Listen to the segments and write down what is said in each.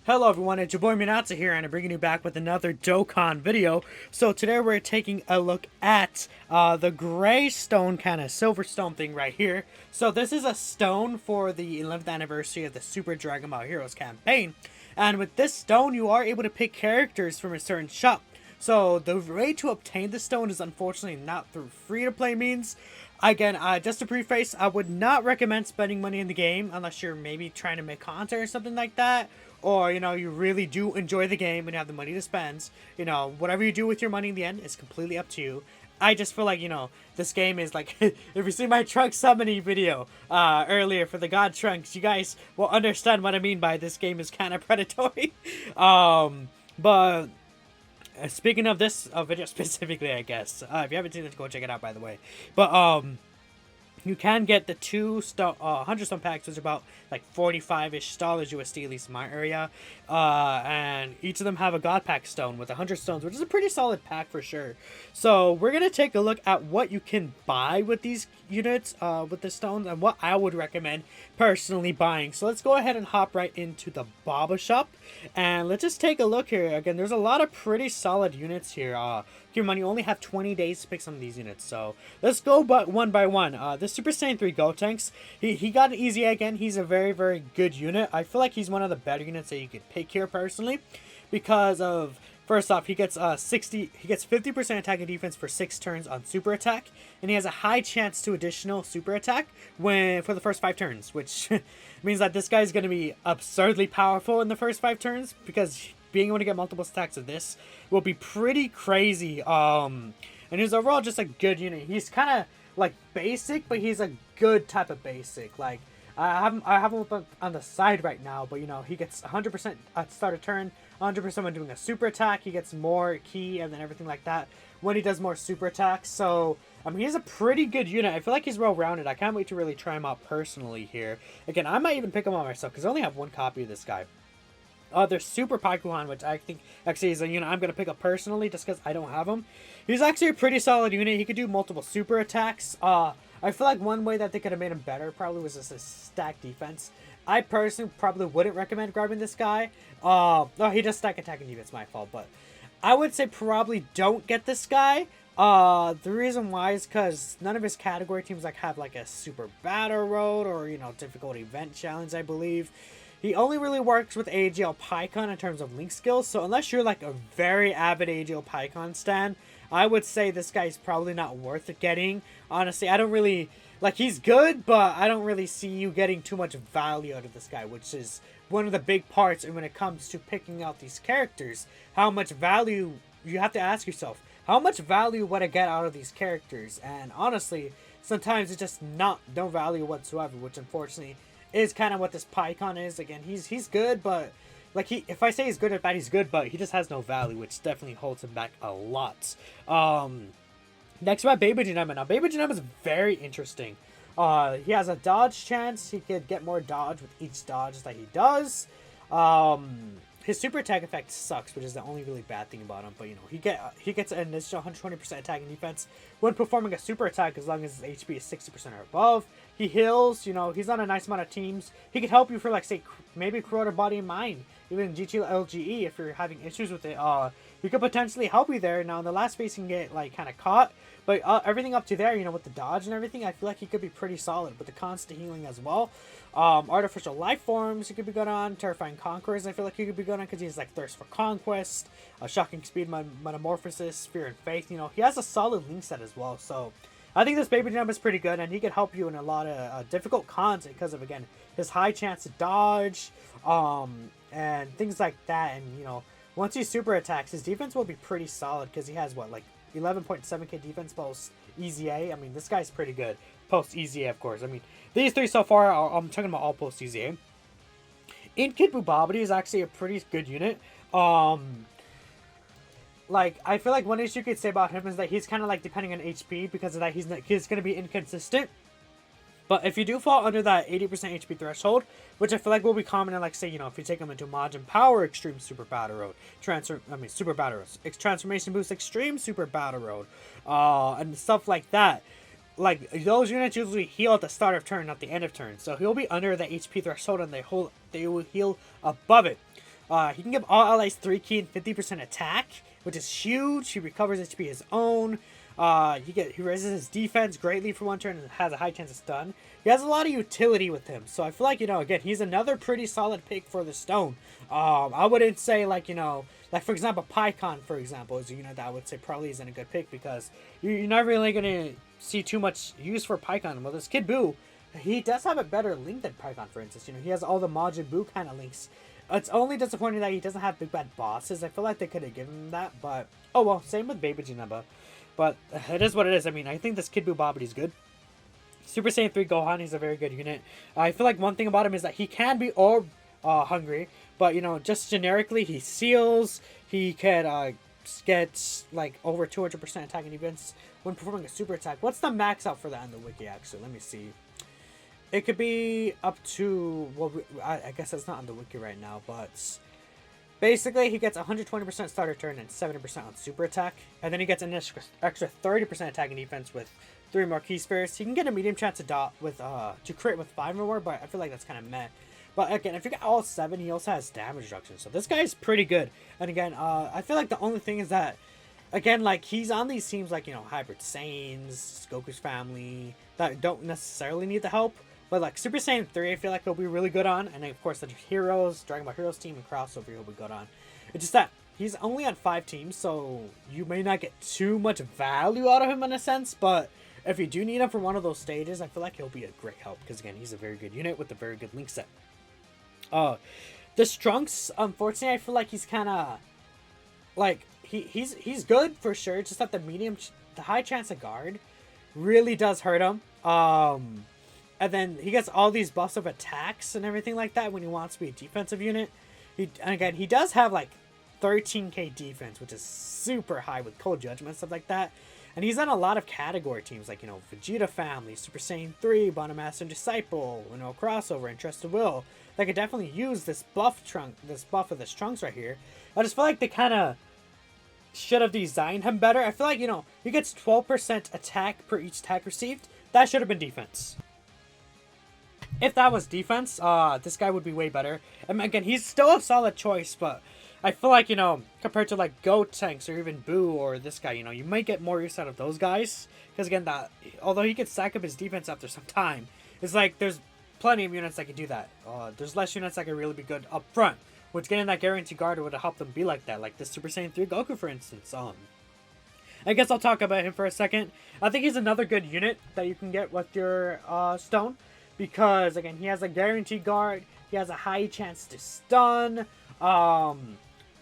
Hello everyone, it's your boy Minatsu here, and I'm bringing you back with another Dokkan video. So today we're taking a look at the gray stone, kind of silver stone thing right here. So this is a stone for the 11th anniversary of the Super Dragon Ball Heroes campaign. And with this stone, you are able to pick characters from a certain shop. So the way to obtain the stone is unfortunately not through free-to-play means. Again, just to preface, I would not recommend spending money in the game unless you're maybe trying to make content or something like that. Or, you really do enjoy the game and have the money to spend. Whatever you do with your money in the end is completely up to you. I just feel like, this game is like, if you see my trunk summoning video earlier for the God Trunks, you guys will understand what I mean by this game is kind of predatory. But speaking of this video specifically, I guess, if you haven't seen it, go check it out, by the way. But, you can get the 100 stone packs, which is about like $45-ish USD, at least in my area. And each of them have a God pack stone with 100 stones, which is a pretty solid pack for sure. So we're going to take a look at what you can buy with these units, with the stones, and what I would recommend personally buying. So let's go ahead and hop right into the Baba shop. And let's just take a look here. Again, there's a lot of pretty solid units here. Keep in mind, you only have 20 days to pick some of these units. So let's go one by one. The Super Saiyan 3 Gotenks, he got an easy again. He's a very, very good unit. I feel like he's one of the better units that you could pick here personally, because of, first off, he gets 50% attack and defense for 6 turns on super attack, and he has a high chance to additional super attack for the first 5 turns, which means that this guy's going to be absurdly powerful in the first 5 turns, because being able to get multiple stacks of this will be pretty crazy. And he's overall just a good unit. He's kind of like basic, but he's a good type of basic. Like, I have him up on the side right now, but he gets 100% at start of turn, 100% when doing a super attack. He gets more ki and then everything like that when he does more super attacks. So I mean, he's a pretty good unit. I feel like he's well rounded. I can't wait to really try him out personally here. Again, I might even pick him up myself because I only have 1 copy of this guy. There's Super Paikuhan, which I think actually is a unit I'm going to pick up personally just because I don't have him. He's actually a pretty solid unit. He could do multiple super attacks. I feel like one way that they could have made him better probably was just a stack defense. I personally probably wouldn't recommend grabbing this guy. No, he does stack attack and defense, my fault. But I would say probably don't get this guy. The reason why is because none of his category teams have like a super battle road or, difficult event challenge, I believe. He only really works with AGL Paikon in terms of link skills, so unless you're like a very avid AGL Paikon stan, I would say this guy's probably not worth getting. Honestly, I don't really, he's good, but I don't really see you getting too much value out of this guy, which is one of the big parts when it comes to picking out these characters. How much value, you have to ask yourself, how much value would I get out of these characters? And honestly, sometimes it's just no value whatsoever, which unfortunately is kind of what this Paikon is. Again, he's good, but if I say he's good or bad, he's good, but he just has no value, which definitely holds him back a lot. Next we have Baby Janema. Now Baby Janema is very interesting. He has a dodge chance. He could get more dodge with each dodge that he does. His super attack effect sucks, which is the only really bad thing about him. But he gets an initial 120% attack and defense when performing a super attack, as long as his HP is 60% or above. He heals. He's on a nice amount of teams. He could help you for say maybe Corroded Body and Mind, even GT LGE if you're having issues with it. He could potentially help you there. Now in the last phase, he can get kind of caught. But everything up to there, with the dodge and everything, I feel like he could be pretty solid with the constant healing as well. Artificial Life Forms, he could be good on. Terrifying Conquerors, I feel like he could be good on because he's Thirst for Conquest, Shocking Speed, Metamorphosis, Fear and Faith. He has a solid link set as well. So I think this Baby Jump is pretty good, and he could help you in a lot of difficult cons because of, again, his high chance to dodge, and things like that. And, once he super attacks, his defense will be pretty solid because he has, 11.7k defense post EZA. I mean, this guy's pretty good. Post EZA, of course. I mean, these 3 so far, I'm talking about all post EZA. Kid Bubabity is actually a pretty good unit. I feel like one issue you could say about him is that he's kind of depending on HP, because of that he's going to be inconsistent. But if you do fall under that 80% HP threshold, which I feel like will be common in, say, if you take them into Majin Power Extreme Super Battle Road, Super Battle Road, Transformation Boost Extreme Super Battle Road, and stuff like that. Those units usually heal at the start of turn, not the end of turn. So he'll be under the HP threshold, and they will heal above it. He can give all allies 3 key and 50% attack, which is huge. He recovers HP his own. He raises his defense greatly for one turn and has a high chance of stun. He has a lot of utility with him, so I feel like, again, he's another pretty solid pick for the stone. I wouldn't say, like, like, for example, Pycon, for example, is a unit that I would say probably isn't a good pick because you're not really going to see too much use for Pycon. Well, this Kid Buu, he does have a better link than Pycon, for instance. He has all the Majin Buu kind of links. It's only disappointing that he doesn't have big bad bosses. I feel like they could have given him that, but oh well. Same with Baby Jinaba, but it is what it is. I mean, I think this Kid Buu Bobbity is good. Super Saiyan 3 Gohan, he's a very good unit. I feel like one thing about him is that he can be orb hungry, but just generically he seals. He can get like over 200% attack and defense when performing a super attack. What's the max out for that in the wiki? Actually, let me see. It could be up to, well, I guess that's not on the wiki right now, but basically he gets 120% starter turn and 70% on super attack, and then he gets an extra 30% attack and defense with 3 more key spheres. He can get a medium chance to crit with 5 or more, but I feel like that's kind of meh. But again, if you get all 7, he also has damage reduction, so this guy's pretty good. And again, I feel like the only thing is that, again, like, he's on these teams like, Hybrid Saiyans, Goku's family, that don't necessarily need the help. But like Super Saiyan 3, I feel like he'll be really good on. And then, of course, the Heroes, Dragon Ball Heroes team, and Crossover he'll be good on. It's just that he's only on 5 teams, so you may not get too much value out of him in a sense. But if you do need him for one of those stages, I feel like he'll be a great help. Because, again, he's a very good unit with a very good link set. This Trunks, unfortunately, I feel like he's kind of... Like, he's good for sure. Just that the high chance of guard really does hurt him. And then he gets all these buffs of attacks and everything like that when he wants to be a defensive unit. And again, he does have like 13k defense, which is super high with Cold Judgment, stuff like that. And he's on a lot of category teams like, Vegeta Family, Super Saiyan 3, Bond Master and Disciple, Crossover, and Trusted Will. They could definitely use this buff of this Trunks right here. I just feel like they kind of should have designed him better. I feel like, he gets 12% attack per each attack received. That should have been defense. If that was defense, this guy would be way better. And again, he's still a solid choice, but I feel like, compared to like Gotenks or even Boo or this guy, you might get more use out of those guys. Because again, although he could stack up his defense after some time, it's like there's plenty of units that can do that. There's less units that can really be good up front, which getting that guaranteed guard would have helped them be like that. Like this Super Saiyan 3 Goku, for instance. I guess I'll talk about him for a second. I think he's another good unit that you can get with your stone. Because, again, he has a guaranteed guard. He has a high chance to stun.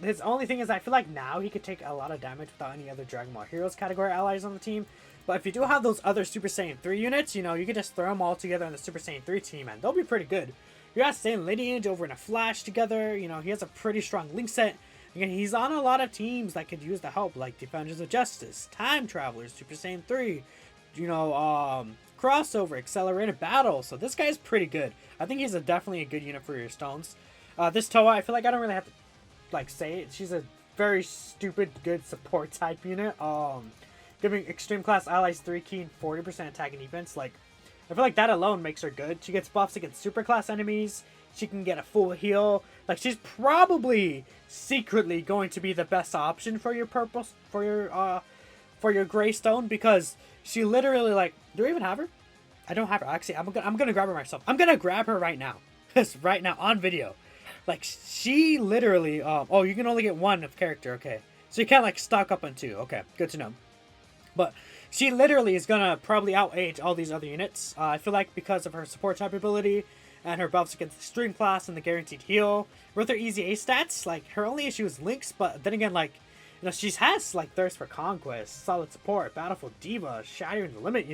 His only thing is I feel like now he could take a lot of damage without any other Dragon Ball Heroes category allies on the team. But if you do have those other Super Saiyan 3 units, you can just throw them all together on the Super Saiyan 3 team, and they'll be pretty good. You got Saiyan Lineage over in a Flash together. He has a pretty strong link set. Again, he's on a lot of teams that could use the help, like Defenders of Justice, Time Travelers, Super Saiyan 3, Crossover, Accelerated Battle. So this guy's pretty good. I think he's definitely a good unit for your stones. This Toa, I feel like I don't really have to say it. She's a very stupid good support type unit. Giving extreme class allies 3 key and 40% attack and defense. Like, I feel like that alone makes her good. She gets buffs against super class enemies. She can get a full heal. Like, she's probably secretly going to be the best option for your gray stone, because she literally, like, do I even have her? I don't have her. Actually, I'm gonna grab her myself. I'm gonna grab her right now. Right now on video. Like, she literally, oh, you can only get 1 of character. Okay, so you can't like stock up on 2. Okay, good to know. But she literally is gonna probably outage all these other units. I feel like because of her support type ability and her buffs against extreme class and the guaranteed heal with her easy A stats, like, her only issue is links. But then again, like, she has like Thirst for Conquest, Solid Support, Battlefield Diva, Shattering the Limit.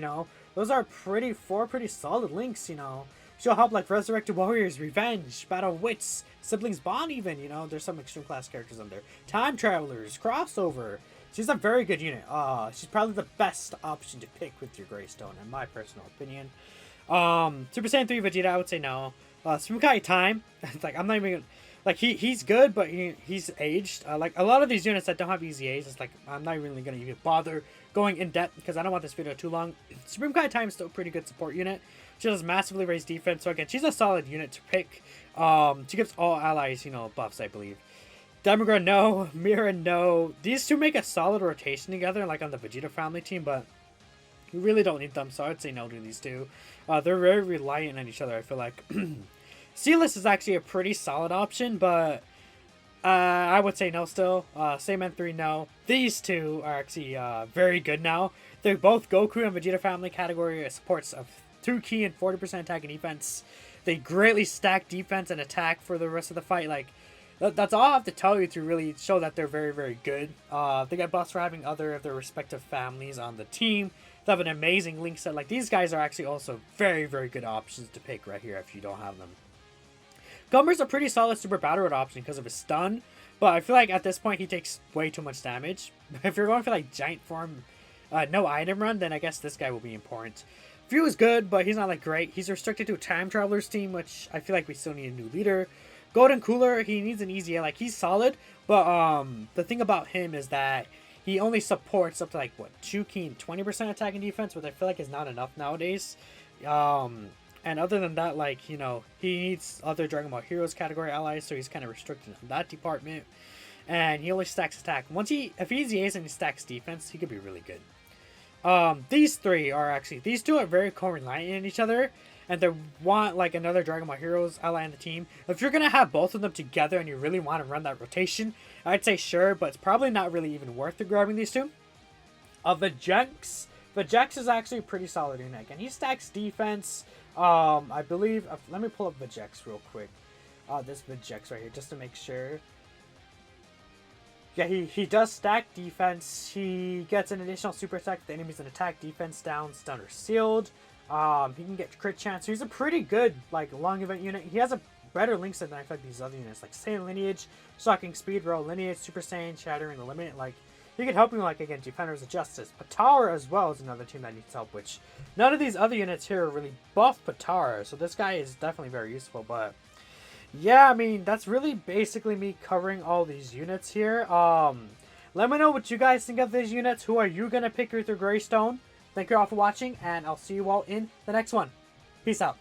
Those are 4 pretty solid links. She'll help like Resurrected Warriors, Revenge, Battle of Wits, Siblings Bond even. There's some extreme class characters on there. Time Travelers, Crossover. She's a very good unit. She's probably the best option to pick with your Greystone, in my personal opinion. Super Saiyan 3 Vegeta, I would say no. Sumikai Time, it's like, I'm not even gonna, like, he's good, but he's aged. Like, a lot of these units that don't have easy A's, it's like, I'm not really gonna even bother going in depth because I don't want this video too long. Supreme Kai Time is still a pretty good support unit. She does massively raise defense. So again, she's a solid unit to pick. She gives all allies, you know, buffs, I believe. Demigra, no. Mira, no. These two make a solid rotation together, like on the Vegeta family team, but you really don't need them, so I'd say no to these two. They're very reliant on each other, I feel like. Sealess is actually a pretty solid option, but I would say no still. Same N3, no. These two are actually very good now. They're both Goku and Vegeta family category supports of 2 key and 40% attack and defense. They greatly stack defense and attack for the rest of the fight. Like, that's all I have to tell you to really show that they're very, very good. They get buffs for having other of their respective families on the team. They have an amazing link set. Like, these guys are actually also very, very good options to pick right here if you don't have them. Gummer's a pretty solid super battle road option because of his stun, but I feel like at this point he takes way too much damage. If you're going for like giant form, no item run, then I guess this guy will be important. View is good, but he's not like great. He's restricted to a time traveler's team, which I feel like we still need a new leader. Golden Cooler, he needs an easy, like he's solid, but the thing about him is that he only supports up to like what 2 key and 20% attack and defense, which I feel like is not enough nowadays. And other than that, like, you know, he needs other Dragon Ball Heroes category allies, so he's kind of restricted in that department. And he only stacks attack. If he's the ace and he stacks defense, he could be really good. These two are very co-reliant in each other, and they want like another Dragon Ball Heroes ally on the team. If you're gonna have both of them together and you really want to run that rotation, I'd say sure, but it's probably not really even worth it grabbing these two. Vegeks is actually a pretty solid unit, and he stacks defense. I believe, let me pull up Vegeks real quick. This Vegeks right here, just to make sure. Yeah, he does stack defense. He gets an additional super attack if the enemy's an attack, defense down, stun, or sealed. He can get crit chance. So he's a pretty good, like, long event unit. He has a better link set than I feel like these other units, like Saiyan Lineage, Shocking Speed, Roll Lineage, Super Saiyan, Shattering the Limit, like... He can help you, like, against Defenders of Justice. Patara as well is another team that needs help, which none of these other units here really buff Patara, so this guy is definitely very useful, but yeah, I mean, that's really basically me covering all these units here. Let me know what you guys think of these units. Who are you going to pick with your Greystone? Thank you all for watching, and I'll see you all in the next one. Peace out.